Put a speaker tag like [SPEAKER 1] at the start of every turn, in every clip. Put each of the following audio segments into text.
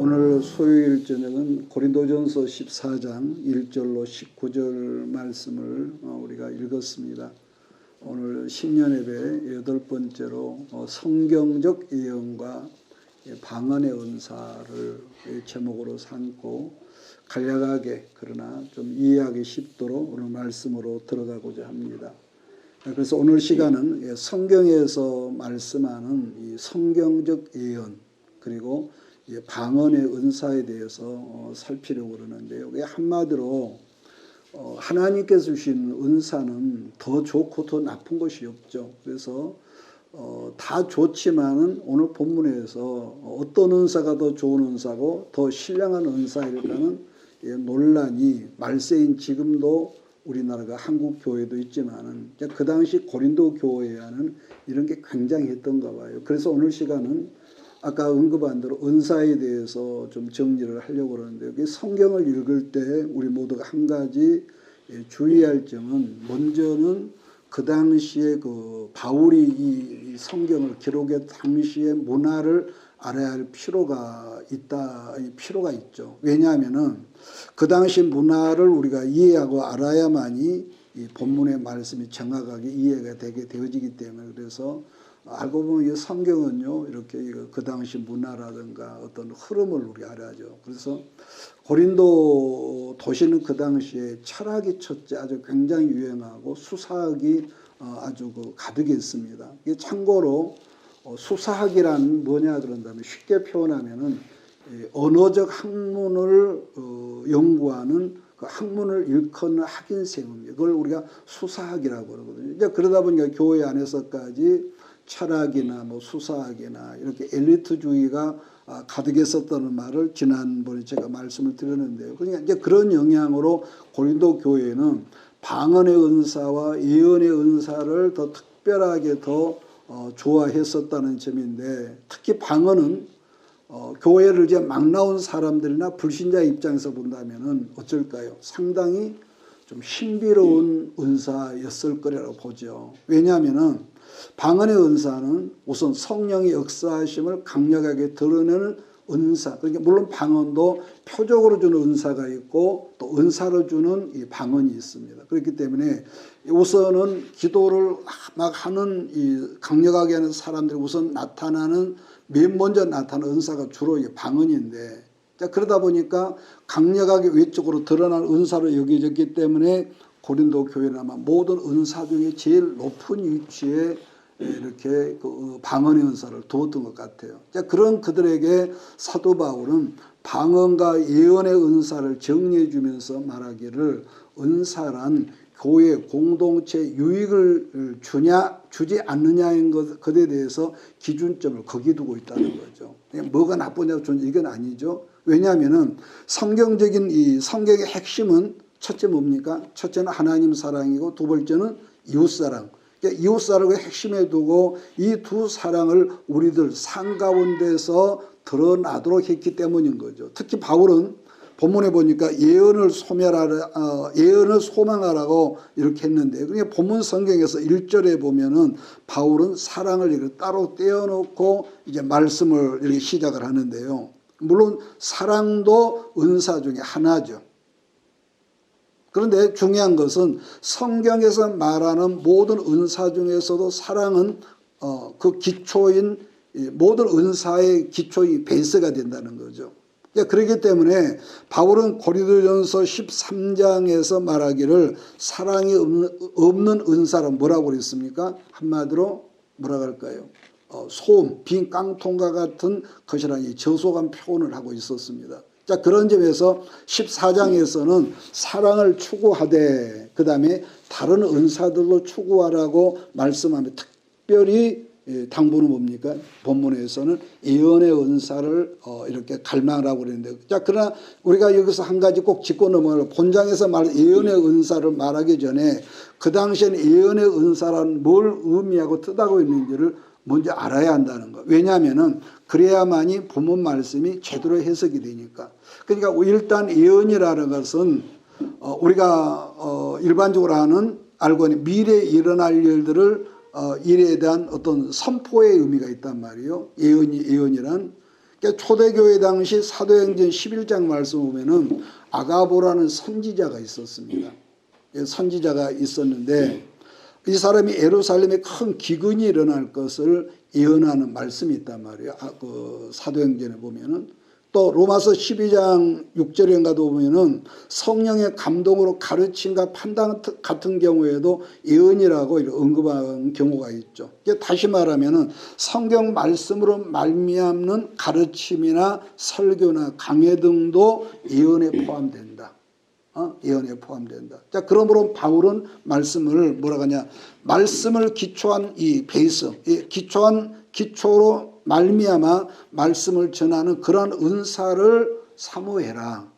[SPEAKER 1] 오늘 수요일 저녁은 고린도전서 14장 1절로 19절 말씀을 우리가 읽었습니다. 오늘 신년예배 여덟 번째로 성경적 예언과 방언의 은사를 제목으로 삼고 간략하게 그러나 좀 이해하기 쉽도록 오늘 말씀으로 들어가고자 합니다. 그래서 오늘 시간은 성경에서 말씀하는 이 성경적 예언 그리고 방언의 은사에 대해서 살피려고 그러는데요. 한마디로 하나님께서 주신 은사는 더 좋고 더 나쁜 것이 없죠. 그래서 다 좋지만은 오늘 본문에서 어떤 은사가 더 좋은 은사고 더 신령한 은사일까는 논란이 말세인 지금도 우리나라가 한국 교회도 있지만은 그 당시 고린도 교회와는 이런 게 굉장히 했던가 봐요. 그래서 오늘 시간은 아까 언급한 대로 은사에 대해서 좀 정리를 하려고 그러는데 성경을 읽을 때 우리 모두가 한 가지 주의할 점은 먼저는 그 당시에 그 바울이 이 성경을 기록한 당시의 문화를 알아야 할 필요가 있죠. 왜냐하면은 그 당시 문화를 우리가 이해하고 알아야만이 이 본문의 말씀이 정확하게 이해가 되게 되어지기 때문에 그래서 알고 보면 이 성경은요 이렇게 그 당시 문화라든가 어떤 흐름을 우리 알아야죠. 그래서 고린도 도시는 그 당시에 철학이 첫째 아주 굉장히 유행하고 수사학이 아주 가득했습니다. 참고로 수사학이란 뭐냐 그런다면 쉽게 표현하면은 언어적 학문을 연구하는 그 학문을 일컫는 학인생입니다. 그걸 우리가 수사학이라고 그러거든요. 이제 그러다 보니까 교회 안에서까지 철학이나 수사학이나 이렇게 엘리트주의가 가득했었다는 말을 지난번에 제가 말씀을 드렸는데요. 그러니까 이제 그런 영향으로 고린도 교회는 방언의 은사와 예언의 은사를 더 특별하게 더 좋아했었다는 점인데 특히 방언은 교회를 이제 막 나온 사람들이나 불신자 입장에서 본다면은 어쩔까요? 상당히 좀 신비로운 은사였을 거라고 보죠. 왜냐하면은 방언의 은사는 우선 성령의 역사하심을 강력하게 드러내는 은사. 그러니까 물론 방언도 표적으로 주는 은사가 있고 또 은사로 주는 이 방언이 있습니다. 그렇기 때문에 우선은 기도를 막 하는 이 강력하게 하는 사람들이 우선 나타나는 맨 먼저 나타나는 은사가 주로 이 방언인데 그러다 보니까 강력하게 외적으로 드러나는 은사로 여겨졌기 때문에 고린도 교회는 아마 모든 은사 중에 제일 높은 위치에 이렇게 그 방언의 은사를 두었던 것 같아요. 그런 그들에게 사도 바울은 방언과 예언의 은사를 정리해 주면서 말하기를 은사란 교회 공동체 유익을 주지 않느냐인 것에 대해서 기준점을 거기 두고 있다는 거죠. 뭐가 나쁘냐고 저는 이건 아니죠. 왜냐하면은 성경적인 이 성경의 핵심은 첫째 뭡니까? 첫째는 하나님 사랑이고 두 번째는 이웃 사랑. 이웃 사랑을 핵심에 두고 이 두 사랑을 우리들 삶 가운데서 드러나도록 했기 때문인 거죠. 특히 바울은 본문에 보니까 예언을 소망하라고 이렇게 했는데 그러니까 본문 성경에서 1절에 보면은 바울은 사랑을 이렇게 따로 떼어놓고 이제 말씀을 이렇게 시작을 하는데요. 물론 사랑도 은사 중에 하나죠. 그런데 중요한 것은 성경에서 말하는 모든 은사 중에서도 사랑은 그 기초인 모든 은사의 기초의 베이스가 된다는 거죠. 그렇기 때문에 바울은 고린도전서 13장에서 말하기를 사랑이 없는 은사는 뭐라고 그랬습니까? 한마디로 뭐라고 할까요? 소음, 빈 깡통과 같은 것이라는 저속한 표현을 하고 있었습니다. 그런 점에서 14장에서는 사랑을 추구하되 그 다음에 다른 은사들로 추구하라고 말씀하며 특별히 당부는 뭡니까? 본문에서는 예언의 은사를 이렇게 갈망하라고 그랬는데 그러나 우리가 여기서 한 가지 꼭 짚고 넘어가고 본장에서 말한 예언의 은사를 말하기 전에 그 당시에는 예언의 은사란 뭘 의미하고 뜻하고 있는지를 먼저 알아야 한다는 거. 왜냐하면은 그래야만이 본문 말씀이 제대로 해석이 되니까. 그러니까 일단 예언이라는 것은 우리가 일반적으로 알고 있는 미래에 일어날 일들을 일에 대한 어떤 선포의 의미가 있단 말이에요. 예언이란 그러니까 초대교회 당시 사도행전 11장 말씀 보면은 아가보라는 선지자가 있었습니다. 선지자가 있었는데 이 사람이 예루살렘에 큰 기근이 일어날 것을 예언하는 말씀이 있단 말이에요. 그 사도행전에 보면은 또 로마서 12장 6절인가도 보면은 성령의 감동으로 가르침과 판단 같은 경우에도 예언이라고 언급한 경우가 있죠. 다시 말하면은 성경 말씀으로 말미암는 가르침이나 설교나 강해 등도 예언에 포함된다. 예언에 포함된다. 자, 그러므로 바울은 말씀을 뭐라고 하냐? 말씀을 기초한 이 베이스, 기초로 말미암아 말씀을 전하는 그런 은사를 사모해라.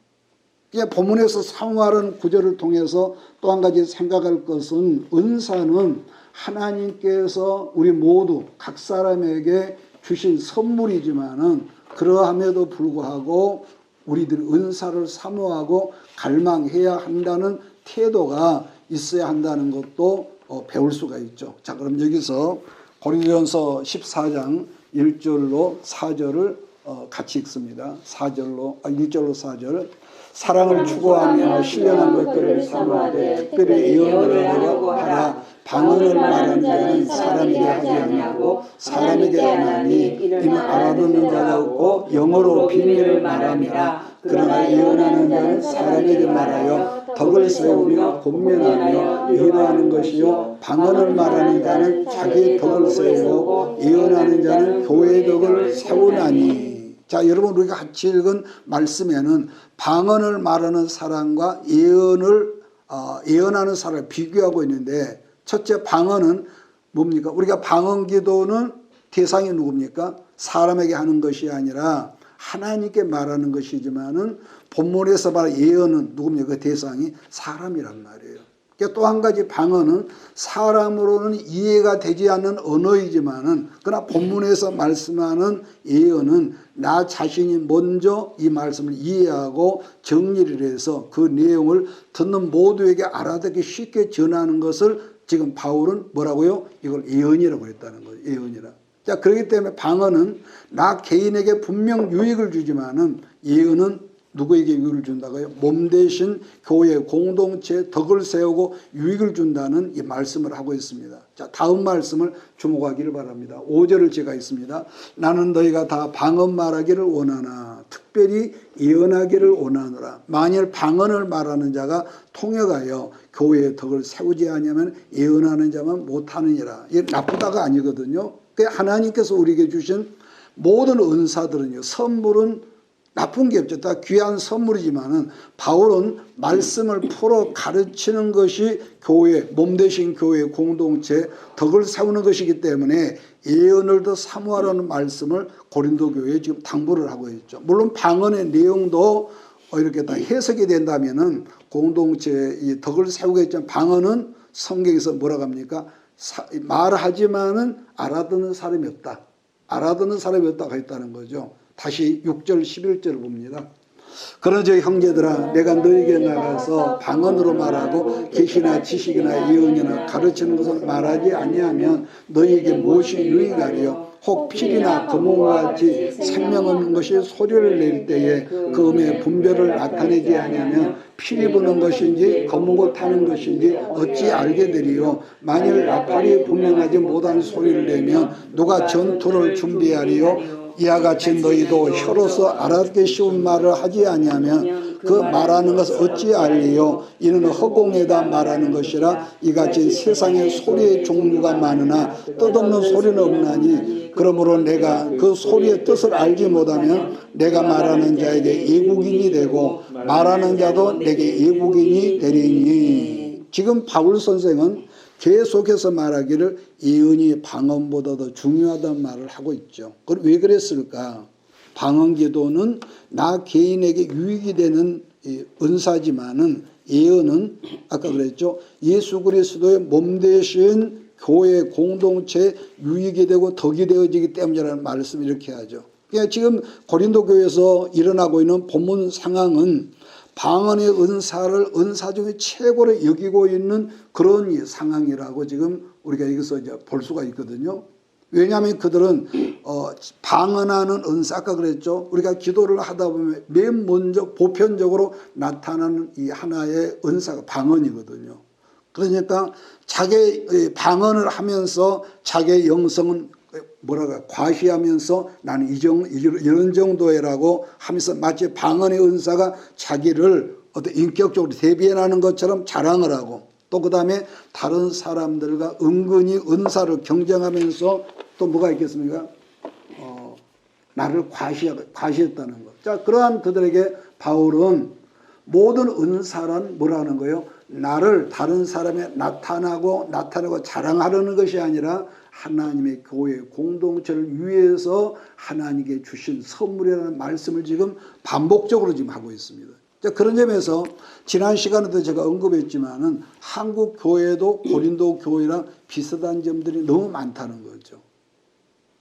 [SPEAKER 1] 본문에서 사모하라는 구절을 통해서 또 한 가지 생각할 것은 은사는 하나님께서 우리 모두 각 사람에게 주신 선물이지만은 그러함에도 불구하고 우리들이 은사를 사모하고 갈망해야 한다는 태도가 있어야 한다는 것도 배울 수가 있죠. 자, 그럼 여기서 고린도전서 14장 1절로 4절을 같이 읽습니다. 1절로 4절. 사랑을 추구하며 신령한 것들을 사모하되 특별히 예언을 하려고 하라. 방언을 말하는 자는 사람에게 하지 아니하고 사람에게 하나니 이는 알아듣는 자가 없고 영어로 비밀을 말함이라. 그러나 예언하는 자는 사람에게 말하여 덕을 세우며 권면하며 인도하는 것이요 방언을 말하는 자는 자기의 덕을 세우고 예언하는 자는 교회의 덕을 세우나니. 자, 여러분 우리가 같이 읽은 말씀에는 방언을 말하는 사람과 예언하는 사람을 비교하고 있는데, 첫째 방언은 뭡니까? 우리가 방언 기도는 대상이 누굽니까? 사람에게 하는 것이 아니라 하나님께 말하는 것이지만은 본문에서 말하는 예언은 누굽니까? 그 대상이 사람이란 말이에요. 또 한 가지 방언은 사람으로는 이해가 되지 않는 언어이지만은 그러나 본문에서 말씀하는 예언은 나 자신이 먼저 이 말씀을 이해하고 정리를 해서 그 내용을 듣는 모두에게 알아듣기 쉽게 전하는 것을 지금 바울은 뭐라고요? 이걸 예언이라고 했다는 거예요. 예언이라. 자, 그렇기 때문에 방언은 나 개인에게 분명 유익을 주지만은 예언은 누구에게 유익을 준다고요? 몸 대신 교회 공동체 덕을 세우고 유익을 준다는 이 말씀을 하고 있습니다. 자, 다음 말씀을 주목하기를 바랍니다. 5절을 제가 있습니다. 나는 너희가 다 방언 말하기를 원하나 특별히 예언하기를 원하노라. 만일 방언을 말하는 자가 통역하여 교회의 덕을 세우지 아니하면 예언하는 자만 못하느니라. 이게 나쁘다가 아니거든요. 하나님께서 우리에게 주신 모든 은사들은요, 선물은 나쁜 게 없죠. 다 귀한 선물이지만은 바울은 말씀을 풀어 가르치는 것이 교회, 몸 대신 교회 공동체 덕을 세우는 것이기 때문에 예언을 더 사모하라는 말씀을 고린도 교회에 지금 당부를 하고 있죠. 물론 방언의 내용도 이렇게 다 해석이 된다면은 공동체 이 덕을 세우겠지만 방언은 성경에서 뭐라고 합니까? 말하지만은 알아듣는 사람이 없다. 알아듣는 사람이 없다고 했다는 거죠. 다시 6절 11절을 봅니다. 그러저 형제들아 내가 너에게 나가서 방언으로 말하고 계시나 지식이나 예언이나 가르치는 것을 말하지 아니하면 너에게 무엇이 유익하리요? 혹 필이나 금호와 같이 생명 없는 것이 소리를 낼 때에 그 음의 분별을 나타내지 아니하면 피리 부는 것인지 검은고 타는 것인지 어찌 알게 되리요? 만일 나팔이 분명하지 못한 소리를 내면 누가 전투를 준비하리요? 이와 같이 너희도 혀로서 알아듣기 쉬운 말을 하지 아니하면 그 말하는 것을 어찌 알리요? 이는 허공에다 말하는 것이라. 이같이 세상에 소리의 종류가 많으나 뜻없는 소리는 없나니 그러므로 내가 그 소리의 뜻을 알지 못하면 내가 말하는 자에게 예국인이 되고 말하는 자도 내게 예국인이 되리니. 지금 바울 선생은 계속해서 말하기를 예언이 방언보다 더 중요하다는 말을 하고 있죠. 왜 그랬을까? 방언 기도는 나 개인에게 유익이 되는 은사지만은 예언은 아까 그랬죠. 예수 그리스도의 몸 대신 교회 공동체 유익이 되고 덕이 되어지기 때문이라는 말씀을 이렇게 하죠. 그러니까 지금 고린도 교회에서 일어나고 있는 본문 상황은 방언의 은사를 은사 중에 최고로 여기고 있는 그런 상황이라고 지금 우리가 여기서 이제 볼 수가 있거든요. 왜냐하면 그들은 방언하는 은사, 아까 그랬죠. 우리가 기도를 하다 보면 맨 먼저 보편적으로 나타나는 이 하나의 은사가 방언이거든요. 그러니까 자기 방언을 하면서 자기의 영성은 뭐랄까 과시하면서 나는 이런 정도라고 하면서 마치 방언의 은사가 자기를 어떤 인격적으로 대변하는 것처럼 자랑을 하고, 또 그 다음에 다른 사람들과 은근히 은사를 경쟁하면서 또 뭐가 있겠습니까? 나를 과시했다는 것. 자, 그러한 그들에게 바울은 모든 은사란 뭐라는 거예요? 나를 다른 사람에 나타내고 자랑하려는 것이 아니라 하나님의 교회 공동체를 위해서 하나님께 주신 선물이라는 말씀을 지금 반복적으로 지금 하고 있습니다. 자, 그런 점에서 지난 시간에도 제가 언급했지만은 한국 교회도 고린도 교회랑 비슷한 점들이 너무 많다는 거죠.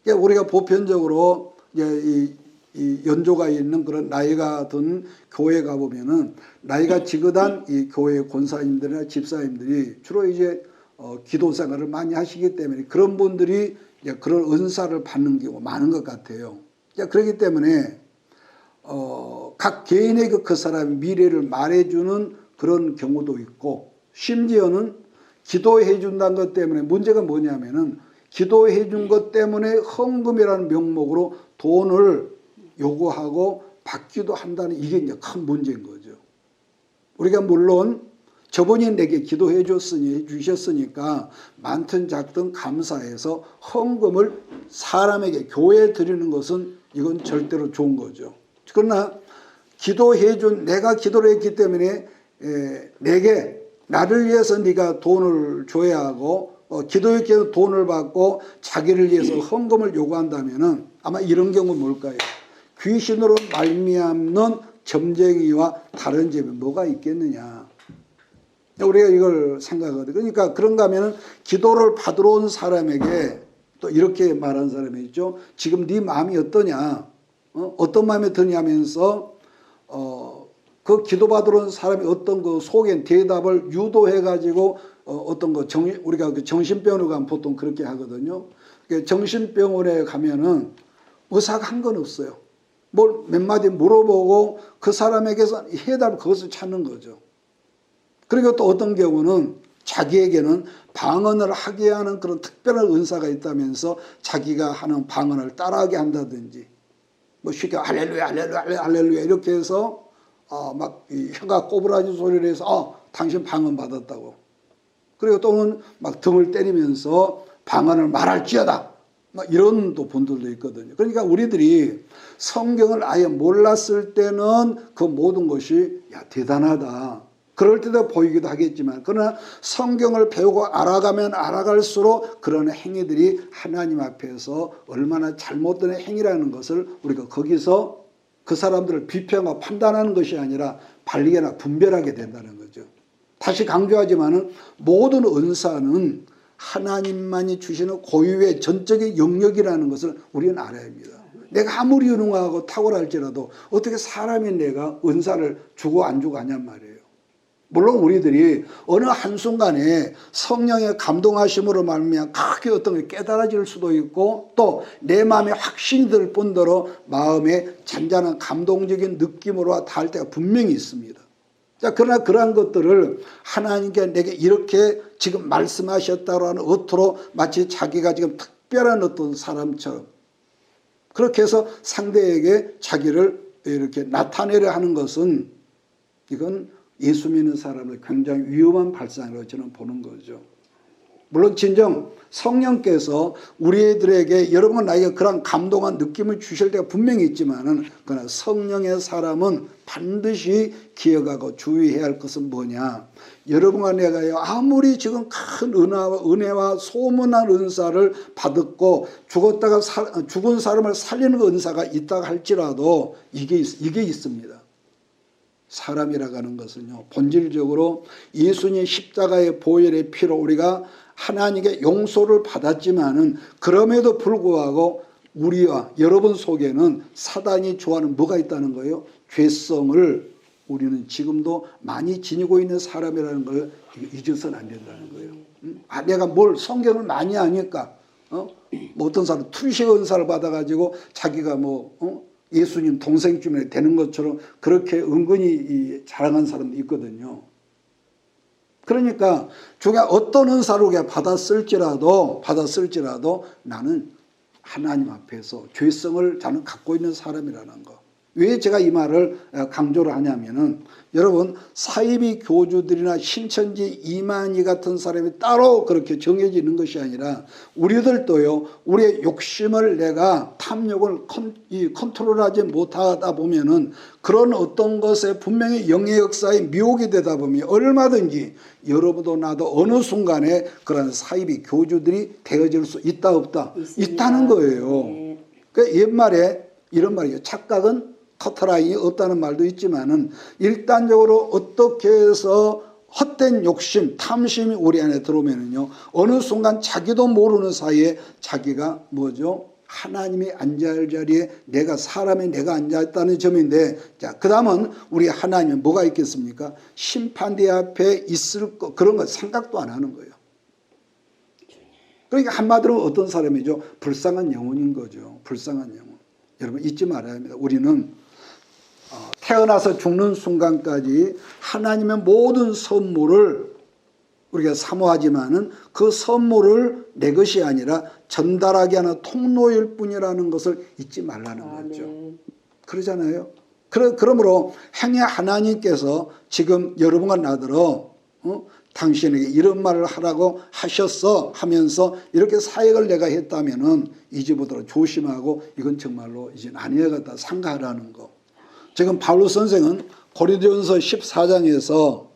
[SPEAKER 1] 그러니까 우리가 보편적으로 이제 이 연조가 있는 그런 나이가 든 교회 가 보면은 나이가 지긋한 이 교회 권사님들이나 집사님들이 주로 이제 기도 생활을 많이 하시기 때문에 그런 분들이 이제 그런 은사를 받는 경우가 많은 것 같아요. 그렇기 때문에 각 개인에게 그 사람의 미래를 말해주는 그런 경우도 있고, 심지어는 기도해 준다는 것 때문에 문제가 뭐냐면은 기도해 준 것 때문에 헌금이라는 명목으로 돈을 요구하고 받기도 한다는 이게 이제 큰 문제인 거죠. 우리가 물론 저분이 내게 기도해 주셨으니까 많든 작든 감사해서 헌금을 사람에게 교회에 드리는 것은 이건 절대로 좋은 거죠. 그러나 내가 기도를 했기 때문에 내게 나를 위해서 네가 돈을 줘야 하고 기도했기 때문에 돈을 받고 자기를 위해서 헌금을 요구한다면은 아마 이런 경우는 뭘까요? 귀신으로 말미암는 점쟁이와 다른 점이 뭐가 있겠느냐. 우리가 이걸 생각하거든요. 그러니까 그런가 하면은 기도를 받으러 온 사람에게 또 이렇게 말하는 사람이 있죠. 지금 네 마음이 어떠냐? 어떤 마음이 드냐면서 그 기도받으러 온 사람이 어떤 그 속에 대답을 유도해가지고 어떤 거 우리가 그 정신병원에 가면 보통 그렇게 하거든요. 정신병원에 가면은 의사가 한 건 없어요. 뭘 몇 마디 물어보고 그 사람에게서 해답을 그것을 찾는 거죠. 그리고 또 어떤 경우는 자기에게는 방언을 하게 하는 그런 특별한 은사가 있다면서 자기가 하는 방언을 따라하게 한다든지, 뭐 쉽게 할렐루야 할렐루야 할렐루야 이렇게 해서 막 혀가 꼬부라진 소리를 해서 당신 방언 받았다고. 그리고 또는 막 등을 때리면서 방언을 말할지어다, 막 이런 또 분들도 있거든요. 그러니까 우리들이 성경을 아예 몰랐을 때는 그 모든 것이 대단하다, 그럴 때도 보이기도 하겠지만, 그러나 성경을 배우고 알아가면 알아갈수록 그런 행위들이 하나님 앞에서 얼마나 잘못된 행위라는 것을 우리가 거기서 그 사람들을 비평하고 판단하는 것이 아니라 발견하고 분별하게 된다는 거죠. 다시 강조하지만은 모든 은사는 하나님만이 주시는 고유의 전적인 영역이라는 것을 우리는 알아야 합니다. 내가 아무리 유능하고 탁월할지라도 어떻게 사람인 내가 은사를 주고 안 주고 하냔 말이에요. 물론 우리들이 어느 한순간에 성령의 감동하심으로 말미암아 크게 어떤 게 깨달아질 수도 있고, 또 내 마음에 확신이 들 뿐더러 마음에 잔잔한 감동적인 느낌으로 닿을 때가 분명히 있습니다. 자, 그러나 그러한 것들을 하나님께 내게 이렇게 지금 말씀하셨다고 하는 어투로 마치 자기가 지금 특별한 어떤 사람처럼 그렇게 해서 상대에게 자기를 이렇게 나타내려 하는 것은 이건 예수 믿는 사람을 굉장히 위험한 발상이라고 저는 보는 거죠. 물론 진정 성령께서 우리들에게 여러 번 나에게 그런 감동한 느낌을 주실 때가 분명히 있지만은, 그러나 성령의 사람은 반드시 기억하고 주의해야 할 것은 뭐냐. 여러분과 내가요, 아무리 지금 큰 은혜와 소문난 은사를 받았고 죽은 사람을 살리는 은사가 있다고 할지라도 이게 있습니다. 사람이라고 하는 것은요, 본질적으로 예수님의 십자가의 보혈의 피로 우리가 하나님께 용서를 받았지만은, 그럼에도 불구하고 우리와 여러분 속에는 사단이 좋아하는 뭐가 있다는 거예요? 죄성을 우리는 지금도 많이 지니고 있는 사람이라는 걸 잊어서는 안 된다는 거예요. 내가 뭘 성경을 많이 아니까 뭐 어떤 사람 투식 은사를 받아가지고 자기가 예수님 동생쯤에 되는 것처럼 그렇게 은근히 자랑한 사람도 있거든요. 그러니까 중에 어떤 은사를 우리가 받았을지라도 나는 하나님 앞에서 죄성을 저는 갖고 있는 사람이라는 거. 왜 제가 이 말을 강조를 하냐면은 여러분 사이비 교주들이나 신천지 이만희 같은 사람이 따로 그렇게 정해지는 것이 아니라 우리들도요 우리의 욕심을 내가 탐욕을 컨트롤하지 못하다 보면은 그런 어떤 것에 분명히 영의 역사에 미혹이 되다 보면 얼마든지 여러분도 나도 어느 순간에 그런 사이비 교주들이 되어질 수 있다 없다
[SPEAKER 2] 있습니다.
[SPEAKER 1] 있다는 거예요.
[SPEAKER 2] 네.
[SPEAKER 1] 그 옛말에 이런 말이에요. 착각은 커트라인이 없다는 말도 있지만은 일단적으로 어떻게 해서 헛된 욕심, 탐심이 우리 안에 들어오면은요 어느 순간 자기도 모르는 사이에 자기가 하나님이 앉을 자리에 사람이 내가 앉아있다는 점인데, 자, 그 다음은 우리 하나님은 뭐가 있겠습니까? 심판대 앞에 있을 거, 그런 거 생각도 안 하는 거예요. 그러니까 한마디로 어떤 사람이죠? 불쌍한 영혼인 거죠. 불쌍한 영혼. 여러분 잊지 말아야 합니다. 우리는 태어나서 죽는 순간까지 하나님의 모든 선물을 우리가 사모하지만은 그 선물을 내 것이 아니라 전달하게 하는 통로일 뿐이라는 것을 잊지 말라는 거죠.
[SPEAKER 2] 네.
[SPEAKER 1] 그러잖아요. 그러므로 행여 하나님께서 지금 여러분과 나더러 당신에게 이런 말을 하라고 하셨어 하면서 이렇게 사역을 내가 했다면은 이제부터 조심하고 이건 정말로 이제 아니야겠다 삼가하라는 거. 지금 바울 선생은 고린도전서 14장에서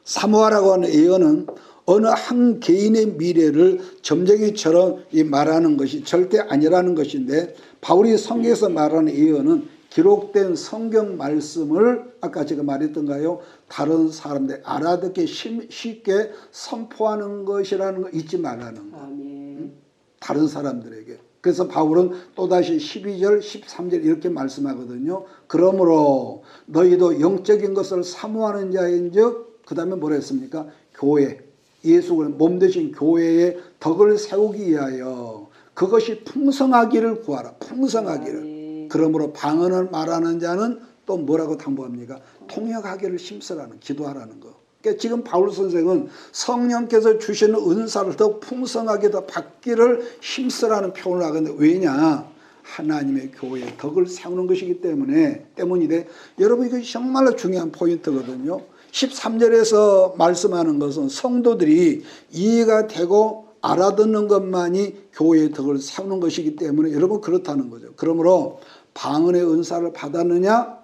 [SPEAKER 1] 사모하라고 하는 예언은 어느 한 개인의 미래를 점쟁이처럼 말하는 것이 절대 아니라는 것인데, 바울이 성경에서 말하는 예언은 기록된 성경 말씀을 아까 제가 말했던가요? 다른 사람들 알아듣기 쉽게 선포하는 것이라는 거 잊지 말라는 거. 다른 사람들에게. 그래서 바울은 또다시 12절 13절 이렇게 말씀하거든요. 그러므로 너희도 영적인 것을 사모하는 자인즉, 그 다음에 뭐라 했습니까? 교회, 예수를 몸 되신 교회의 덕을 세우기 위하여 그것이 풍성하기를 구하라. 풍성하기를. 그러므로 방언을 말하는 자는 또 뭐라고 당부합니까? 통역하기를 힘쓰라는, 기도하라는 거. 그러니까 지금 바울 선생은 성령께서 주시는 은사를 더 풍성하게 더 받기를 힘쓰라는 표현을 하는데, 왜냐? 하나님의 교회의 덕을 세우는 것이기 때문인데, 여러분 이거 정말로 중요한 포인트거든요. 13절에서 말씀하는 것은 성도들이 이해가 되고 알아듣는 것만이 교회의 덕을 세우는 것이기 때문에 여러분 그렇다는 거죠. 그러므로 방언의 은사를 받았느냐?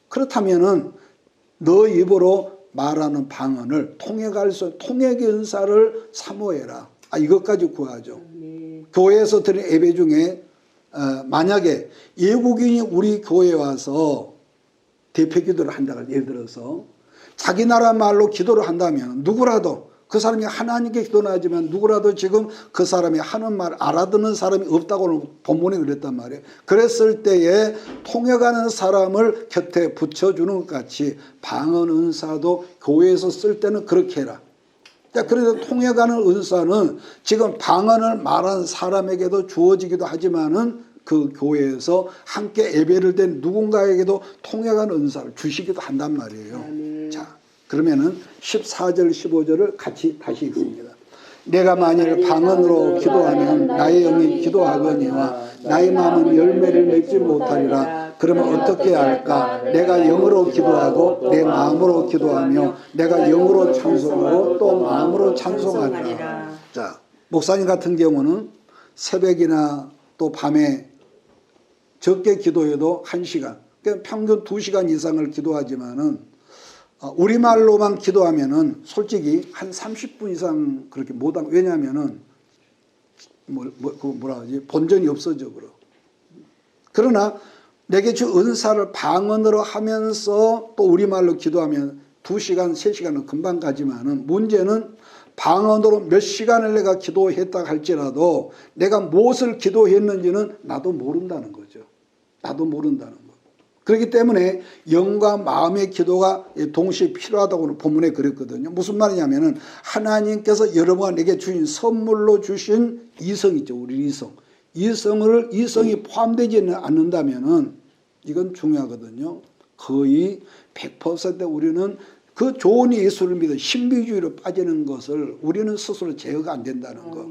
[SPEAKER 1] 그렇다면은 너 입으로 말하는 방언을 통역할 수 있는 통역의 은사를 사모해라. 이것까지 구하죠. 교회에서 드린 예배 중에 만약에 외국인이 우리 교회에 와서 대표 기도를 한다고 예를 들어서 자기 나라 말로 기도를 한다면 누구라도 그 사람이 하나님께 기도는 하지만 누구라도 지금 그 사람이 하는 말 알아듣는 사람이 없다고 본문에 그랬단 말이에요. 그랬을 때에 통역하는 사람을 곁에 붙여주는 것 같이 방언 은사도 교회에서 쓸 때는 그렇게 해라. 그래서 통역하는 은사는 지금 방언을 말한 사람에게도 주어지기도 하지만은 그 교회에서 함께 예배를 된 누군가에게도 통역하는 은사를 주시기도 한단 말이에요. 자, 그러면은 14절 15절을 같이 다시 읽습니다. 내가 만일 방언으로 기도하면 나의 영이 기도하거니와 나의 마음은 열매를 맺지 못하리라. 그러면 어떻게 할까? 내가 영으로 기도하고 내 마음으로 기도하며 내가 영으로 찬송하고 또 마음으로 찬송하리라. 자, 목사님 같은 경우는 새벽이나 또 밤에 적게 기도해도 1시간, 그러니까 평균 2시간 이상을 기도하지만은 우리말로만 기도하면은 솔직히 한 30분 이상 그렇게 못하고, 왜냐하면은 뭐라 하지? 본전이 없어져 그러. 그러나 내게 주 은사를 방언으로 하면서 또 우리말로 기도하면 2시간, 3시간은 금방 가지만은 문제는 방언으로 몇 시간을 내가 기도했다 할지라도 내가 무엇을 기도했는지는 나도 모른다는 거죠. 나도 모른다는 거. 그렇기 때문에 영과 마음의 기도가 동시에 필요하다고 본문에 그랬거든요. 무슨 말이냐면은 하나님께서 여러분과 내게 주신 선물로 주신 이성이죠. 우리 이성이 포함되지 않는다면은 이건 중요하거든요. 거의 100% 우리는 그 좋은 예수를 믿어 신비주의로 빠지는 것을 우리는 스스로 제어가 안 된다는 거.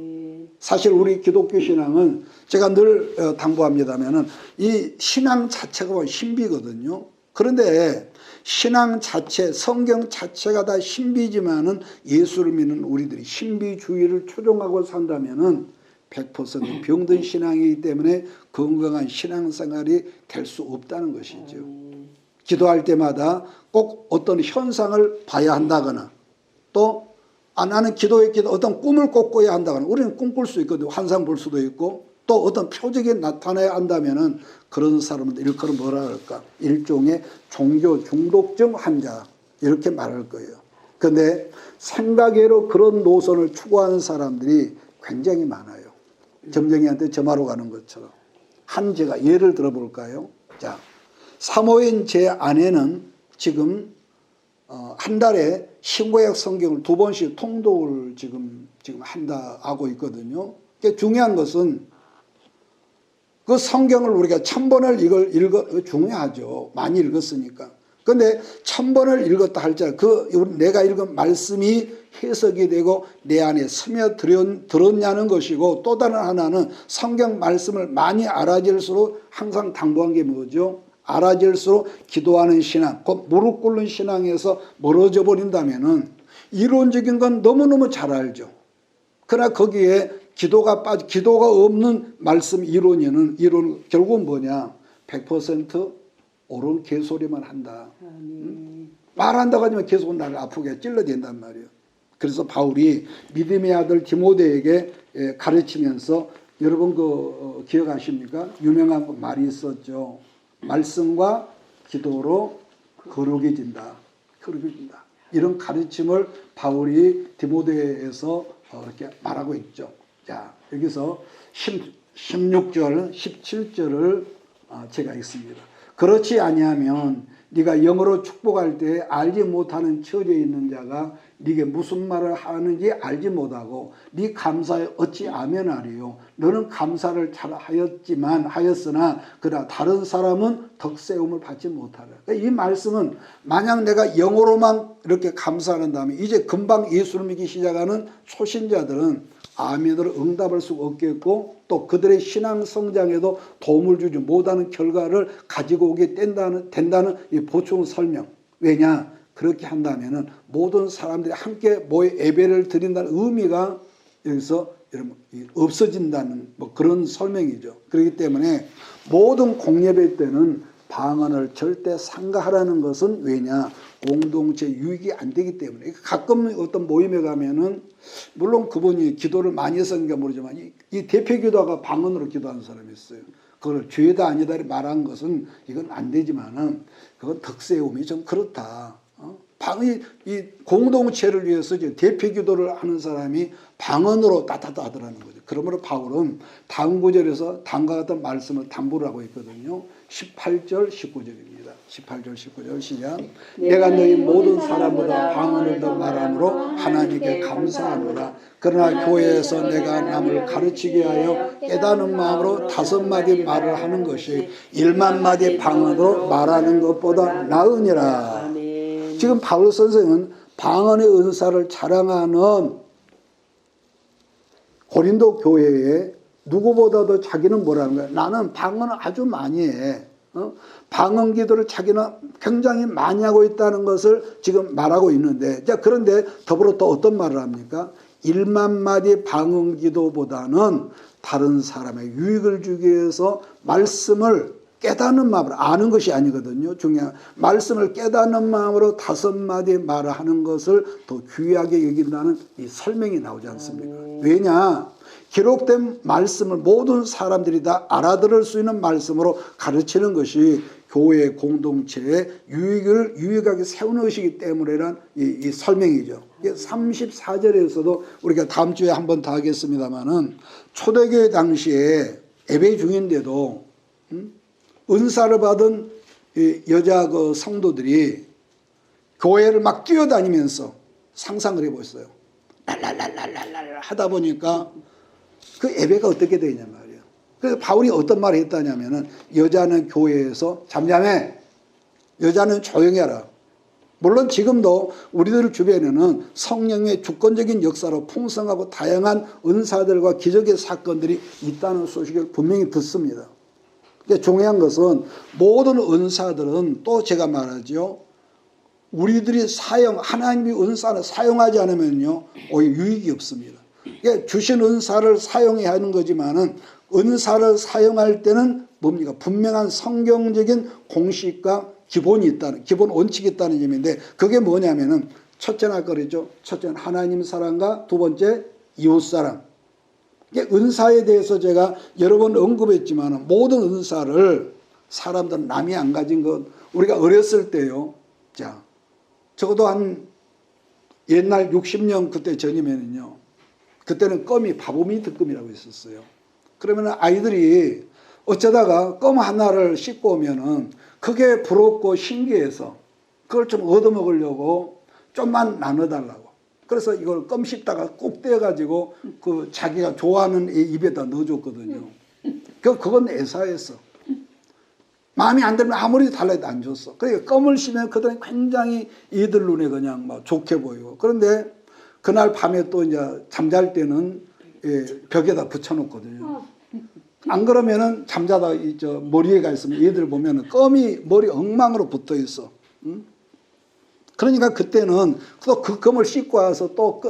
[SPEAKER 1] 사실 우리 기독교 신앙은 제가 늘 당부합니다면은 이 신앙 자체가 신비거든요. 그런데 신앙 자체, 성경 자체가 다 신비지만은 예수를 믿는 우리들이 신비주의를 추종하고 산다면은 100% 병든 신앙이기 때문에 건강한 신앙생활이 될 수 없다는 것이죠. 기도할 때마다 꼭 어떤 현상을 봐야 한다거나 또 나는 기도에 어떤 꿈을 꼭 꿔야 한다거나 우리는 꿈꿀 수 있거든요. 환상 볼 수도 있고 또 어떤 표적이 나타나야 한다면은 그런 사람들 일컬은 뭐라 할까? 일종의 종교 중독증 환자 이렇게 말할 거예요. 그런데 생각외로 그런 노선을 추구하는 사람들이 굉장히 많아요. 점쟁이한테 점하러 가는 것처럼. 제가 예를 들어볼까요? 자, 사모인 제 아내는 지금 한 달에 신구약 성경을 2번씩 통독을 지금 하고 있거든요. 그러니까 중요한 것은 그 성경을 우리가 1000번을 중요하죠. 많이 읽었으니까. 근데 1000번을 읽었다 할지라도 내가 읽은 말씀이 해석이 되고 내 안에 스며들었냐는 것이고 또 다른 하나는 성경 말씀을 많이 알아질수록 항상 당부한 게 뭐죠? 알아질수록 기도하는 신앙, 곧 무릎 꿇는 신앙에서 멀어져 버린다면은 이론적인 건 너무너무 잘 알죠. 그러나 거기에 기도가 없는 말씀 이론 결국은 뭐냐? 100% 옳은 개소리만 한다. 말한다고 하지만 계속 나를 아프게 찔러댄단 말이에요. 그래서 바울이 믿음의 아들 디모데에게 가르치면서 여러분 기억하십니까? 유명한 말이 있었죠. 말씀과 기도로 거룩해진다. 이런 가르침을 바울이 디모데에서 이렇게 말하고 있죠. 자, 여기서 16절, 17절을 제가 읽습니다. 그렇지 아니하면 네가 영으로 축복할 때 알지 못하는 처지에 있는 자가 네게 무슨 말을 하는지 알지 못하고 네 감사에 어찌 아멘하리요. 너는 감사를 잘 하였으나 그러나 다른 사람은 덕세움을 받지 못하라. 그러니까 이 말씀은 만약 내가 영어로만 이렇게 감사한다면 이제 금방 예수를 믿기 시작하는 초신자들은 아멘으로 응답할 수 없겠고 또 그들의 신앙 성장에도 도움을 주지 못하는 결과를 가지고 오게 된다는 이 보충 설명. 왜냐? 그렇게 한다면은 모든 사람들이 함께 모여 예배를 드린다는 의미가 여기서 없어진다는 그런 설명이죠. 그렇기 때문에 모든 공예배 때는 방언을 절대 삼가하라는 것은 왜냐? 공동체 유익이 안 되기 때문에. 가끔 어떤 모임에 가면은 물론 그분이 기도를 많이 했었는가 모르지만 이 대표 기도가 방언으로 기도하는 사람이 있어요. 그걸 죄다 아니다 말한 것은 이건 안 되지만은 그건 덕세움이 좀 그렇다. 이 공동체를 위해서 대표 기도를 하는 사람이 방언으로 따따따 하더라는 거죠. 그러므로 바울은 다음 구절에서 다음과 같은 말씀을 담보를 하고 있거든요. 18절 19절입니다. 18절 19절 시작. 내가 너희 모든 사람보다 방언을 더 말함으로 하나님께 감사하노라. 그러나 교회에서 내가 남을 가르치게 하여 깨닫는 마음으로 5마디 말을 하는 것이 1만 마디 방언으로 말하는 것보다 나으니라. 지금 바울 선생은 방언의 은사를 자랑하는 고린도 교회에 누구보다도 자기는 뭐라는 거야? 나는 방언을 아주 많이 해. 방언 기도를 자기는 굉장히 많이 하고 있다는 것을 지금 말하고 있는데, 자, 그런데 더불어 또 어떤 말을 합니까? 1만 마디 방언 기도보다는 다른 사람의 유익을 주기 위해서 말씀을 깨닫는 마음으로, 아는 것이 아니거든요. 중요한 말씀을 깨닫는 마음으로 5마디 말을 하는 것을 더 귀하게 여긴다는 이 설명이 나오지 않습니까? 왜냐? 기록된 말씀을 모든 사람들이 다 알아들을 수 있는 말씀으로 가르치는 것이 교회 공동체의 유익하게 세우는 것이기 때문이란 이 설명이죠. 34절에서도 우리가 다음 주에 한 번 더 하겠습니다만은 초대교회 당시에 예배 중인데도 은사를 받은 이 여자 그 성도들이 교회를 막 뛰어다니면서 상상을 해보셨어요. 랄랄랄랄랄랄 하다 보니까 그 예배가 어떻게 되냐 말이에요. 그래서 바울이 어떤 말을 했다냐면은 여자는 교회에서 잠잠해. 여자는 조용히 하라. 물론 지금도 우리들 주변에는 성령의 주권적인 역사로 풍성하고 다양한 은사들과 기적의 사건들이 있다는 소식을 분명히 듣습니다. 중요한 것은 모든 은사들은 또 제가 말하죠. 우리들이 하나님이 은사를 사용하지 않으면요, 오히려 유익이 없습니다. 그러니까 주신 은사를 사용해야 하는 거지만은 은사를 사용할 때는 뭡니까? 분명한 성경적인 공식과 기본이 있다는, 기본 원칙이 있다는 점인데, 그게 뭐냐면은 첫째는 아까 그랬죠. 첫째는 하나님 사랑과 두 번째 이웃 사랑. 은사에 대해서 제가 여러 번 언급했지만 모든 은사를 사람들은 남이 안 가진 것, 우리가 어렸을 때요. 자, 적어도 한 옛날 60년 그때 전이면은요. 그때는 껌이 바보미 특검이라고 있었어요. 그러면 아이들이 어쩌다가 껌 하나를 씹고 오면은 그게 부럽고 신기해서 그걸 좀 얻어먹으려고 좀만 나눠달라고. 그래서 이걸 껌 씹다가 꼭 떼어가지고 그 자기가 좋아하는 애 입에다 넣어줬거든요. 그건 애사였어. 마음에 안 들면 아무리 달라도 안 줬어. 그러니까 껌을 씹으면 그들은 굉장히 이들 눈에 그냥 막 좋게 보이고. 그런데 그날 밤에 또 이제 잠잘 때는 벽에다 붙여놓거든요. 안 그러면은 잠자다 머리에 가 있으면 얘들 보면은 껌이 머리 엉망으로 붙어 있어. 응? 그러니까 그때는 또 그 껌을 씹고 와서 또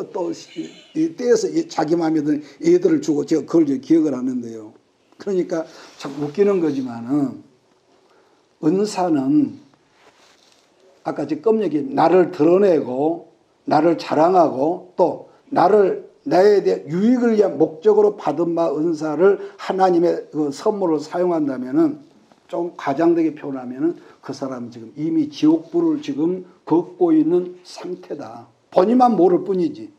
[SPEAKER 1] 떼어서 자기 마음에 드는 얘들을 주고 제가 그걸 기억을 하는데요. 그러니까 참 웃기는 거지만은 은사는 아까 제 껌 얘기 나를 드러내고 나를 자랑하고 또 나에 대해 유익을 위한 목적으로 받은 바 은사를 하나님의 그 선물로 사용한다면은 좀 과장되게 표현하면은 그 사람은 지금 이미 지옥불을 지금 걷고 있는 상태다. 본인만 모를 뿐이지.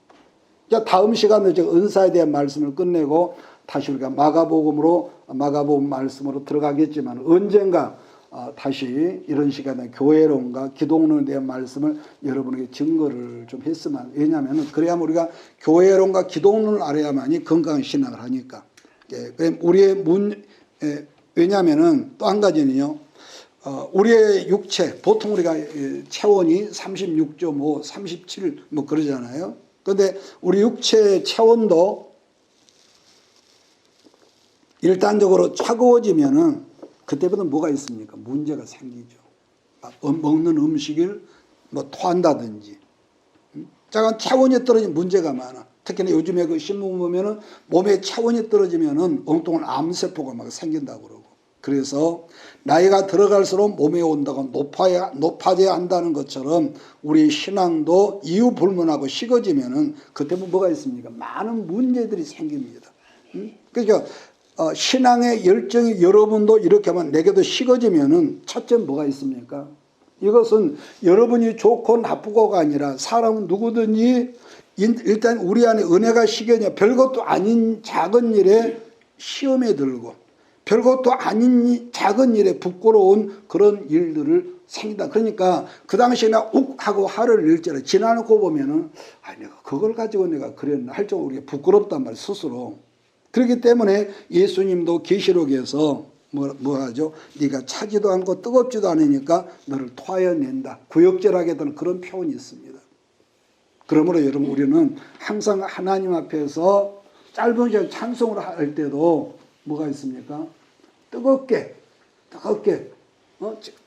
[SPEAKER 1] 자, 다음 시간에 제가 은사에 대한 말씀을 끝내고 다시 우리가 마가복음 말씀으로 들어가겠지만 언젠가 다시 이런 시간에 교회론과 기독론에 대한 말씀을 여러분에게 증거를 좀 했으면, 왜냐하면 그래야만 우리가 교회론과 기독론을 알아야만이 건강한 신앙을 하니까. 우리의 왜냐하면은 또 한 가지는요, 우리의 육체, 보통 우리가 체온이 36.5, 37 뭐 그러잖아요. 그런데 우리 육체 체온도 일단적으로 차가워지면은 그때부터 뭐가 있습니까? 문제가 생기죠. 먹는 음식을 뭐 토한다든지. 자, 체온이 떨어지면 문제가 많아. 특히나 요즘에 그 신문 보면은 몸에 체온이 떨어지면은 엉뚱한 암세포가 막 생긴다고 그러고. 그래서 나이가 들어갈수록 몸에 온다고 높아져야 한다는 것처럼 우리 신앙도 이유 불문하고 식어지면은 그때부터 뭐가 있습니까? 많은 문제들이 생깁니다. 그러니까 신앙의 열정이 여러분도 이렇게 하면 내게도 식어지면은 첫째 뭐가 있습니까? 이것은 여러분이 좋고 나쁘고가 아니라 사람은 누구든지 일단 우리 안에 은혜가 식으냐 별것도 아닌 작은 일에 시험에 들고 별것도 아닌 작은 일에 부끄러운 그런 일들을 생긴다. 그러니까 그 당시에 나 욱 하고 화를 낼지라 지나놓고 보면은 내가 그걸 가지고 내가 그랬나 할 정도로 우리가 부끄럽단 말이야 스스로. 그렇기 때문에 예수님도 계시록에서 뭐 하죠? 네가 차지도 않고 뜨겁지도 않으니까 너를 토하여낸다. 구역질하게 되는 그런 표현이 있습니다. 그러므로 여러분 우리는 항상 하나님 앞에서 짧은 시간 찬송을 할 때도 뭐가 있습니까? 뜨겁게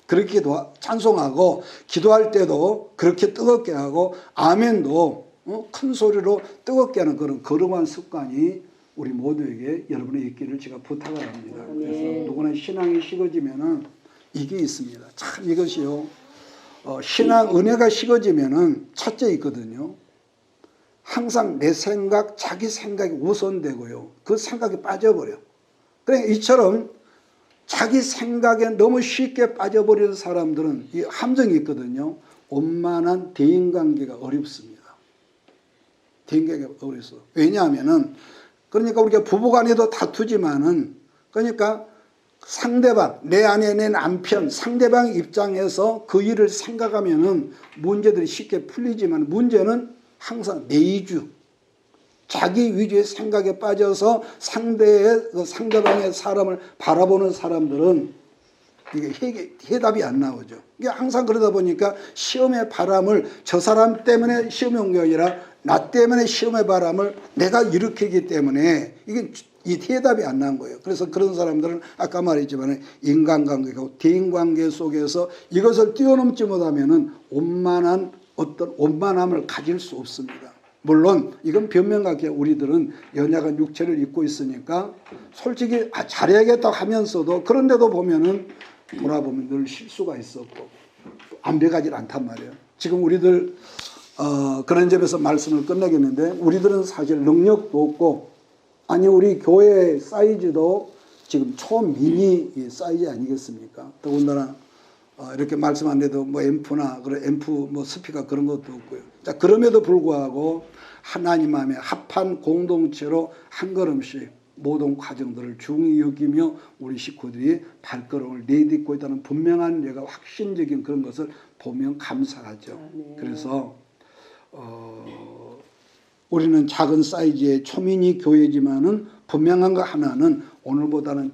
[SPEAKER 1] 그렇게 찬송하고 기도할 때도 그렇게 뜨겁게 하고 아멘도 큰 소리로 뜨겁게 하는 그런 거룩한 습관이 우리 모두에게 여러분의 있기를 제가 부탁을 합니다. 그래서 누구나 신앙이 식어지면은 이게 있습니다. 참 이것이요. 신앙 은혜가 식어지면은 첫째 있거든요. 항상 내 생각, 자기 생각이 우선되고요. 그 생각이 빠져버려. 그러니까 이처럼 자기 생각에 너무 쉽게 빠져버리는 사람들은 이 함정이 있거든요. 원만한 대인관계가 어렵습니다. 대인관계가 어렵어. 왜냐하면은 그러니까 우리가 부부간에도 다투지만은 그러니까 상대방, 내 아내, 내 남편, 상대방 입장에서 그 일을 생각하면은 문제들이 쉽게 풀리지만 문제는 항상 내 위주, 자기 위주의 생각에 빠져서 상대방의 사람을 바라보는 사람들은 이게 해답이 안 나오죠. 이게 항상 그러다 보니까 시험의 바람을 저 사람 때문에 시험이 온 게 아니라 나 때문에 시험의 바람을 내가 일으키기 때문에 이게 이 해답이 안 난 거예요. 그래서 그런 사람들은 아까 말했지만 인간관계고 대인관계 속에서 이것을 뛰어넘지 못하면은 어떤 원만함을 가질 수 없습니다. 물론 이건 변명각에 우리들은 연약한 육체를 입고 있으니까 솔직히 잘해야겠다 하면서도 그런데도 보면은 돌아보면 늘 실수가 있었고 완벽하지 않단 말이에요. 지금 우리들 그런 점에서 말씀을 끝내겠는데 우리들은 사실 능력도 없고 아니 우리 교회 사이즈도 지금 초미니 사이즈 아니겠습니까? 더군다나 이렇게 말씀 안 해도 뭐 앰프나 그런 앰프 뭐 스피커 그런 것도 없고요. 자 그럼에도 불구하고 하나님 마음에 합한 공동체로 한 걸음씩 모든 과정들을 중히 여기며 우리 식구들이 발걸음을 내딛고 있다는 분명한 내가 확신적인 그런 것을 보면 감사하죠. 그래서 우리는 작은 사이즈의 초미니 교회지만은 분명한 거 하나는 오늘보다는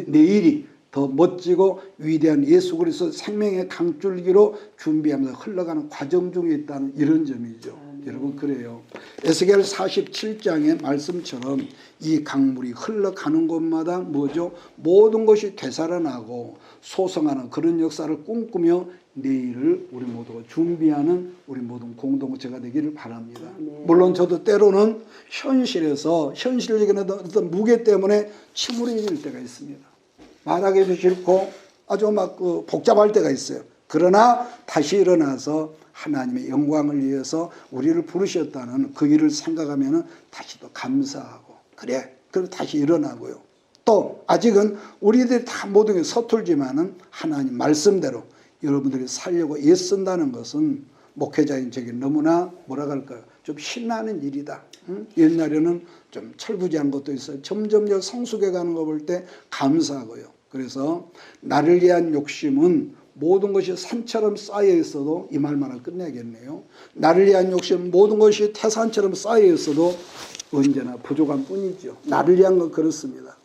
[SPEAKER 1] 내일이 더 멋지고 위대한 예수 그리스도 생명의 강줄기로 준비하면서 흘러가는 과정 중에 있다는 이런 점이죠. 여러분 그래요. 에스겔 47장의 말씀처럼 이 강물이 흘러가는 곳마다 뭐죠? 모든 것이 되살아나고 소성하는 그런 역사를 꿈꾸며 내일을 우리 모두가 준비하는 우리 모든 공동체가 되기를 바랍니다. 물론 저도 때로는 현실적인 어떤 무게 때문에 침울해질 때가 있습니다. 말하기도 싫고 아주 막 복잡할 때가 있어요. 그러나 다시 일어나서 하나님의 영광을 위해서 우리를 부르셨다는 그 일을 생각하면 다시 또 감사하고 그래 그리고 다시 일어나고요. 또 아직은 우리들이 다 모든 게 서툴지만은 하나님 말씀대로 여러분들이 살려고 애쓴다는 것은 목회자인 저게 너무나 뭐라 할까요? 좀 신나는 일이다. 옛날에는 좀 철부지한 것도 있어요. 점점 성숙해 가는 거 볼 때 감사하고요. 그래서 나를 위한 욕심은 모든 것이 산처럼 쌓여 있어도 이 말만을 끝내야겠네요. 나를 위한 욕심 모든 것이 태산처럼 쌓여 있어도 언제나 부족한 뿐이죠. 나를 위한 건 그렇습니다.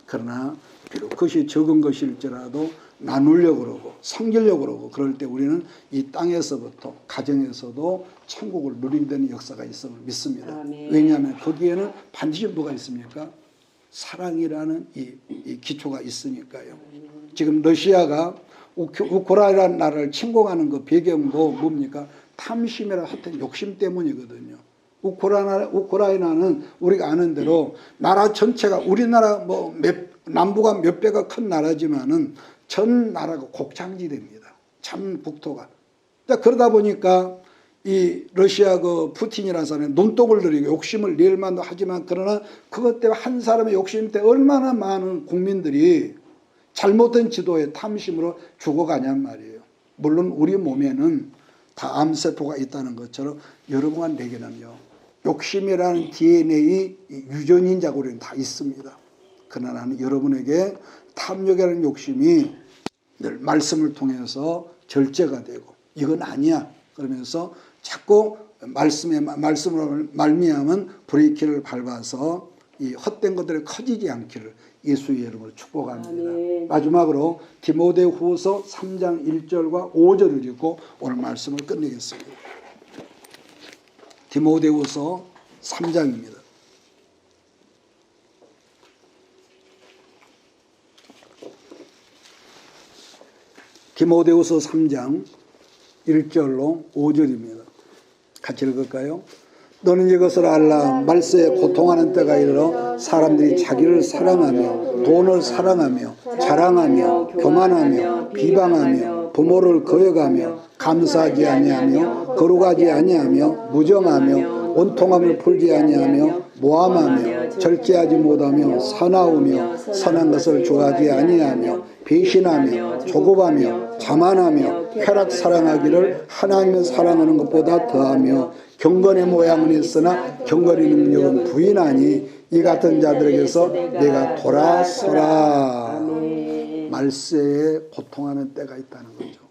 [SPEAKER 1] 그러나 비록 그것이 적은 것일지라도 나누려고 그러고 섬기려고 그러고 그럴 때 우리는 이 땅에서부터 가정에서도 천국을 누리게 되는 역사가 있음을 믿습니다. 왜냐하면 거기에는 반드시 뭐가 있습니까? 사랑이라는 이 기초가 있으니까요. 지금 러시아가 우크라이나 나라를 침공하는 그 배경도 뭡니까? 탐심이라 하여튼 욕심 때문이거든요. 우크라이나는 우리가 아는 대로 나라 전체가 우리나라 남부가 몇 배가 큰 나라지만은 전 나라가 곡창지대입니다. 전 국토가. 그러다 보니까 이 러시아 그 푸틴이라는 사람이 눈독을 들이고 욕심을 낼 만도 하지만 그러나 그것 때문에 한 사람의 욕심 때문에 얼마나 많은 국민들이 잘못된 지도의 탐심으로 죽어가냔 말이에요. 물론 우리 몸에는 다 암세포가 있다는 것처럼 여러분과 내게는요. 욕심이라는 DNA 유전인자가 우리는 다 있습니다. 그러나 나는 여러분에게 탐욕이라는 욕심이 늘 말씀을 통해서 절제가 되고 이건 아니야. 그러면서 자꾸 말씀으로 말미암은 브레이크를 밟아서 이 헛된 것들이 커지지 않기를 예수의 이름으로 축복합니다. 아멘. 마지막으로 디모데후서 3장 1절과 5절을 읽고 오늘 말씀을 끝내겠습니다. 디모데후서 3장입니다. 디모데후서 3장 1절로 5절입니다. 같이 읽을까요? 너는 이것을 알라. 말세에 고통하는 때가 이르러 사람들이 자기를 사랑하며 돈을 사랑하며 자랑하며 교만하며 비방하며 부모를 거역하며 감사하지 아니하며 거룩하지 아니하며 무정하며 원통함을 풀지 아니하며 모함하며 절제하지 못하며 사나우며 선한 것을 좋아하지 아니하며 배신하며 조급하며 자만하며 쾌락 사랑하기를 하나님을 사랑하는 것보다 더하며 경건의 모양은 있으나 경건의 능력은 부인하니 이 같은 자들에게서 내가 돌아서라. 말세에 고통하는 때가 있다는 거죠.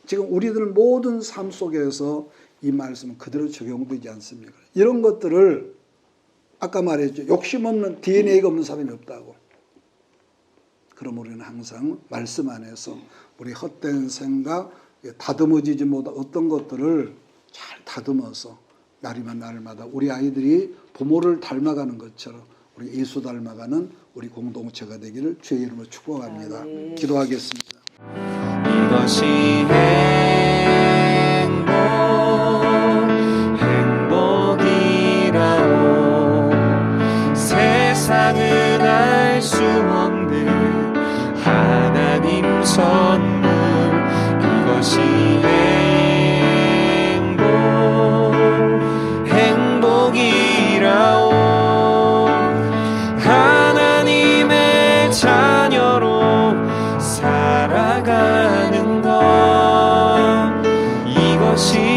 [SPEAKER 1] 지금 우리들 모든 삶 속에서 이 말씀은 그대로 적용되지 않습니까? 이런 것들을 아까 말했죠. 욕심 없는 DNA가 없는 사람이 없다고. 그럼 우리는 항상 말씀 안에서 우리 헛된 생각, 다듬어지지 못한 어떤 것들을 잘 다듬어서 날이면 날마다 우리 아이들이 부모를 닮아가는 것처럼 우리 예수 닮아가는 우리 공동체가 되기를 주의 이름으로 축복합니다. 기도하겠습니다.
[SPEAKER 2] 이것이 행복이라오. 세상은 알 수 없는 하나님 선물. 이것이 행복이라오. 하나님의 자녀로 살아가는 것, 이것이